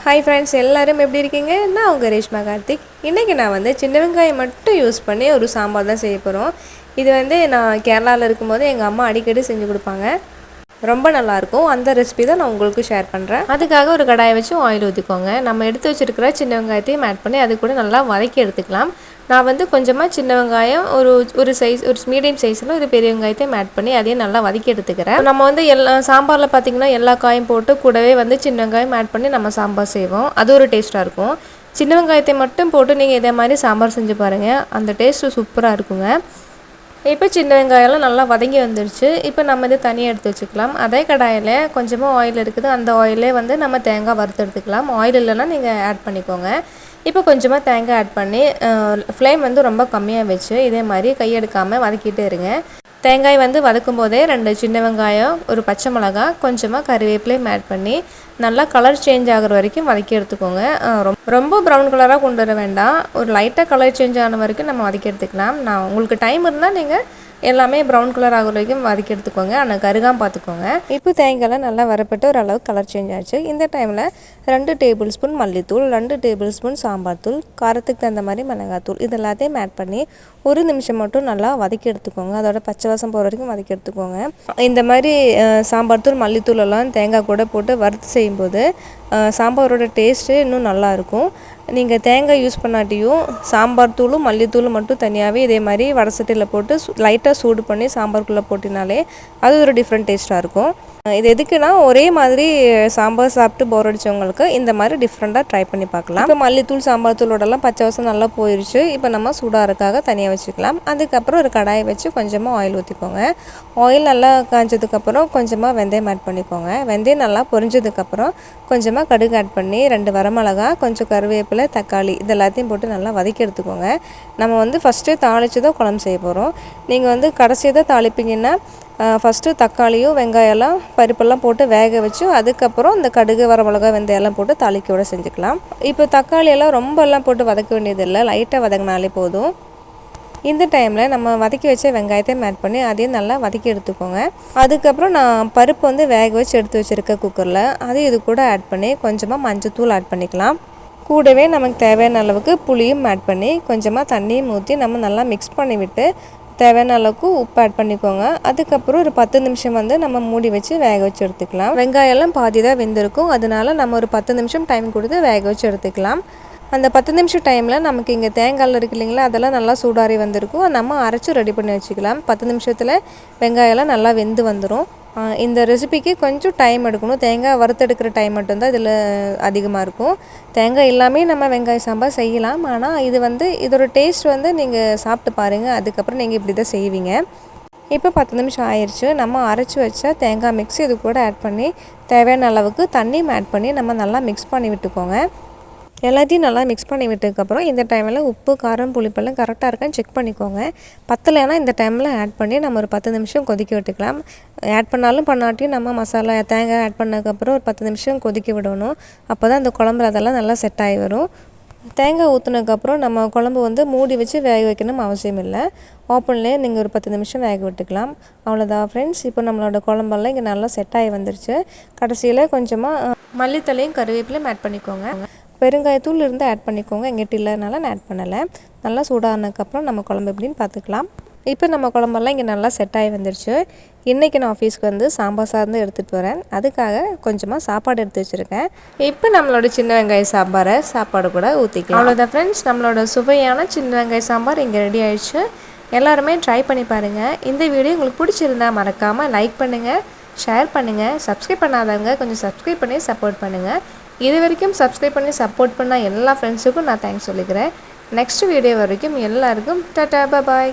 Hi friends, எல்லோரும் எப்படி இருக்கீங்க? நான் உங்கள் ரேஷ்மா கார்த்திக். இன்றைக்கி நான் வந்து சின்ன வெங்காயம் மட்டும் யூஸ் பண்ணி ஒரு சாம்பார் தான் செய்ய போகிறோம். இது வந்து நான் கேரளாவில் இருக்கும்போது எங்கள் அம்மா அடிக்கடி செஞ்சு கொடுப்பாங்க. ரொம்ப நல்லாயிருக்கும். அந்த ரெசிபி தான் நான் உங்களுக்கு ஷேர் பண்ணுறேன். அதுக்காக ஒரு கடாயை வச்சு ஆயில் ஊற்றிக்கோங்க. நம்ம எடுத்து வச்சுருக்கிற சின்ன வெங்காயத்தையும் ஆட் பண்ணி அது கூட நல்லா வதக்கி எடுத்துக்கலாம். நான் வந்து கொஞ்சமாக சின்ன வெங்காயம் ஒரு மீடியம் சைஸில் ஒரு பெரிய வெங்காயத்தையும் ஆட் பண்ணி அதையும் நல்லா வதக்கி எடுத்துக்கிறேன். நம்ம வந்து சாம்பாரில் பார்த்திங்கன்னா எல்லா காயும் போட்டு கூடவே வந்து சின்ன வெங்காயம் ஆட் பண்ணி நம்ம சாம்பார் செய்வோம். அது ஒரு டேஸ்ட்டாக இருக்கும். சின்ன வெங்காயத்தை மட்டும் போட்டு நீங்கள் இதே மாதிரி சாம்பார் செஞ்சு பாருங்கள். அந்த டேஸ்ட்டு சூப்பராக இருக்குங்க. இப்போ சின்ன வெங்காயம்லாம் நல்லா வதங்கி வந்துடுச்சு. இப்போ நம்ம இது தனியாக எடுத்து வச்சுக்கலாம். அதே கடாயில் கொஞ்சமாக ஆயில் இருக்குது. அந்த ஆயிலே வந்து நம்ம தேங்காய் வறுத்து எடுத்துக்கலாம். ஆயில் இல்லைன்னா நீங்கள் ஆட் பண்ணிக்கோங்க. இப்போ கொஞ்சமாக தேங்காய் ஆட் பண்ணி ஃப்ளேம் வந்து ரொம்ப கம்மியாக வச்சு இதே மாதிரி கையெடுக்காமல் வதக்கிட்டே இருங்க. தேங்காய் வந்து வதக்கும் போதே 2 சின்ன வெங்காயம், ஒரு பச்சை மிளகா, கொஞ்சமாக கறிவேப்பிலையும் ஆட் பண்ணி நல்லா கலர் சேஞ்ச் ஆகிற வரைக்கும் வதக்கி எடுத்துக்கோங்க. ரொம்ப ப்ரௌன் கலராக கொண்டு வர வேண்டாம். ஒரு லைட்டாக கலர் சேஞ்ச் ஆன வரைக்கும் நம்ம வதக்கி எடுத்துக்கலாம். உங்களுக்கு டைம் இருந்தால் நீங்கள் எல்லாமே ப்ரௌன் கலர் ஆகிற வரைக்கும் வதக்கி எடுத்துக்கோங்க. ஆனால் கருகாமல் பார்த்துக்கோங்க. இப்போ தேங்காய்லாம் நல்லா வரப்பட்டு ஓரளவுக்கு கலர் சேஞ்ச் ஆச்சு. இந்த டைமில் 2 டேபிள் ஸ்பூன் மல்லித்தூள், 2 டேபிள் ஸ்பூன் சாம்பார் தூள், காரத்துக்கு தகுந்த மாதிரி மிளகாத்தூள், இது எல்லாத்தையும் ஆட் பண்ணி 1 நிமிஷம் மட்டும் நல்லா வதக்கி எடுத்துக்கோங்க. அதோட பச்சை வாசம் போகிற வரைக்கும் வதக்கி எடுத்துக்கோங்க. இந்த மாதிரி சாம்பார் தூள், மல்லித்தூள் எல்லாம் தேங்காய் கூட போட்டு வறுத்து செய்யும்போது சாம்பாரோட டேஸ்ட்டு இன்னும் நல்லாயிருக்கும். நீங்கள் தேங்காய் யூஸ் பண்ணாட்டியும் சாம்பார் தூளும் மல்லித்தூளும் மட்டும் தனியாகவே இதே மாதிரி வடை சட்டியில் போட்டு லைட்டாக சூடு பண்ணி சாம்பாருக்குள்ளே போட்டினாலே அது ஒரு டிஃப்ரெண்ட் டேஸ்ட்டாக இருக்கும். இது எதுக்குன்னா ஒரே மாதிரி சாம்பார் சாப்பிட்டு போர் அடித்தவங்களுக்கு இந்த மாதிரி டிஃப்ரெண்ட்டாக ட்ரை பண்ணி பார்க்கலாம். இப்போ மல்லித்தூள் சாம்பார் தூளோடலாம் பச்சை வாசம் நல்லா போயிடுச்சு. இப்போ நம்ம சூடாகிறதுக்காக தனியாக வச்சுக்கலாம். அதுக்கப்புறம் ஒரு கடாயை வச்சு கொஞ்சமாக ஆயில் ஊற்றிக்கோங்க. ஆயில் நல்லா காய்ஞ்சதுக்கப்புறம் கொஞ்சமாக வெந்தயம் ஆட் பண்ணிக்கோங்க. வெந்தயம் நல்லா பொரிஞ்சதுக்கப்புறம் கொஞ்சமாக கடுகு ஆட் பண்ணி 2 வரமிளகா, கொஞ்சம் கருவேப்பிலை, தக்காளி இது எல்லாத்தையும் போட்டு நல்லா வதக்கி எடுத்துக்கோங்க. நம்ம வந்து ஃபஸ்ட்டு தாளித்து தான் குழம்பு செய்ய போகிறோம். நீங்கள் வந்து கடைசியாக தான் தாளிப்பீங்கன்னா ஃபஸ்ட்டு தக்காளியும் வெங்காயம்லாம் பருப்பெல்லாம் போட்டு வேக வச்சு அதுக்கப்புறம் இந்த கடுகு, வரமிளகா, வெந்தயம்லாம் போட்டு தாளிக்கோட செஞ்சுக்கலாம். இப்போ தக்காளியெல்லாம் ரொம்பலாம் போட்டு வதக்க வேண்டியதில்லை, லைட்டாக வதங்கினாலே போதும். இந்த டைமில் நம்ம வதக்கி வச்ச வெங்காயத்தை ஆட் பண்ணி அதையும் நல்லா வதக்கி எடுத்துக்கோங்க. அதுக்கப்புறம் நான் பருப்பு வந்து வேக வச்சு எடுத்து வச்சுருக்க குக்கரில் அதையும் இது கூட ஆட் பண்ணி கொஞ்சமாக மஞ்சத்தூள் ஆட் பண்ணிக்கலாம். கூடவே நமக்கு தேவையான அளவுக்கு புளியும் ஆட் பண்ணி கொஞ்சமாக தண்ணியும் ஊற்றி நம்ம நல்லா மிக்ஸ் பண்ணி விட்டு தேவையான அளவுக்கு உப்பு ஆட் பண்ணிக்கோங்க. அதுக்கப்புறம் ஒரு 10 நிமிஷம் வந்து நம்ம மூடி வச்சு வேக வச்சு எடுத்துக்கலாம். வெங்காயம்லாம் பாதி தான் வெந்திருக்கும். அதனால நம்ம ஒரு 10 நிமிஷம் டைம் கொடுத்து வேக வச்சு எடுத்துக்கலாம். அந்த 10 நிமிஷம் டைமில் நமக்கு இங்கே தேங்காயில் இருக்குது இல்லைங்களா, அதெல்லாம் நல்லா சூடாரி வந்திருக்கும். நம்ம அரைச்சி ரெடி பண்ணி வச்சுக்கலாம். 10 நிமிஷத்தில் வெங்காயம்லாம் நல்லா வெந்து வந்துடும். இந்த ரெசிபிக்கு கொஞ்சம் டைம் எடுக்கணும். தேங்காய் வறுத்தெடுக்கிற டைம் மட்டும்தான் இதில் அதிகமாக இருக்கும். தேங்காய் எல்லாமே நம்ம வெங்காய சாம்பார் செய்யலாம். ஆனால் இது வந்து இதோட டேஸ்ட் வந்து நீங்கள் சாப்பிட்டு பாருங்கள். அதுக்கப்புறம் நீங்கள் இப்படி தான் செய்வீங்க. இப்போ 10 நிமிஷம் ஆயிடுச்சு. நம்ம அரைச்சி வச்ச தேங்காய் மிக்ஸ் இது கூட ஆட் பண்ணி தேவையான அளவுக்கு தண்ணியும் ஆட் பண்ணி நம்ம நல்லா மிக்ஸ் பண்ணி விட்டுக்கோங்க. எல்லாத்தையும் நல்லா மிக்ஸ் பண்ணி விட்டதுக்கப்புறம் இந்த டைமில் உப்பு, காரம், புளிப்பெல்லாம் கரெக்டாக இருக்கான்னு செக் பண்ணிக்கோங்க. பத்தலைன்னா இந்த டைமில் ஆட் பண்ணி நம்ம ஒரு 10 நிமிஷம் கொதிக்க விட்டுக்கலாம். ஆட் பண்ணாலும் பண்ணாட்டியும் நம்ம மசாலா தேங்காய் ஆட் பண்ணதுக்கப்புறம் ஒரு 10 நிமிஷம் கொதிக்க விடணும். அப்போ தான் அந்த குழம்புல அதெல்லாம் நல்லா செட் ஆகி வரும். தேங்காய் ஊற்றுனதுக்கப்புறம் நம்ம குழம்பு வந்து மூடி வச்சு வேக வைக்கணும் அவசியம் இல்லை. ஓப்பன்லேயே நீங்கள் ஒரு 10 நிமிஷம் வேக விட்டுக்கலாம். அவ்வளோதான் ஃப்ரெண்ட்ஸ். இப்போ நம்மளோட குழம்பெல்லாம் இங்கே நல்லா செட் ஆகி வந்துருச்சு. கடைசியில் கொஞ்சமாக மல்லித்தலையும் கருவேப்பிலையும் ஆட் பண்ணிக்கோங்க. பெருங்காயத்தூள் இருந்து ஆட் பண்ணிக்கோங்க. எங்கிட்ட இல்லைனால நான் ஆட் பண்ணலை. நல்லா சூடானதுக்கப்புறம் நம்ம குழம்பு எப்படின்னு பார்த்துக்கலாம். இப்போ நம்ம குழம்பெல்லாம் இங்கே நல்லா செட் ஆகி வந்துருச்சு. இன்றைக்கி நான் ஆஃபீஸ்க்கு வந்து சாம்பார் சாதம் எடுத்துகிட்டு வரேன். அதுக்காக கொஞ்சமாக சாப்பாடு எடுத்து வச்சுருக்கேன். இப்போ நம்மளோட சின்ன வெங்காய சாம்பாரை சாப்பாடு கூட ஊற்றிக்கலாம். அவ்வளோதான் ஃப்ரெண்ட்ஸ், நம்மளோட சுவையான சின்ன வெங்காய சாம்பார் இங்கே ரெடி ஆயிடுச்சு. எல்லாருமே ட்ரை பண்ணி பாருங்கள். இந்த வீடியோ உங்களுக்கு பிடிச்சிருந்தா மறக்காமல் லைக் பண்ணுங்கள், ஷேர் பண்ணுங்கள். சப்ஸ்கிரைப் பண்ணாதவங்க கொஞ்சம் சப்ஸ்கிரைப் பண்ணி சப்போர்ட் பண்ணுங்கள். இது வரைக்கும் சப்ஸ்கிரைப் பண்ணி சப்போர்ட் பண்ண எல்லா ஃப்ரெண்ட்ஸுக்கும் நான் தேங்க்ஸ் சொல்லிக்கிறேன். நெக்ஸ்ட் வீடியோ வரைக்கும் எல்லாருக்கும் டாடா, பாய்.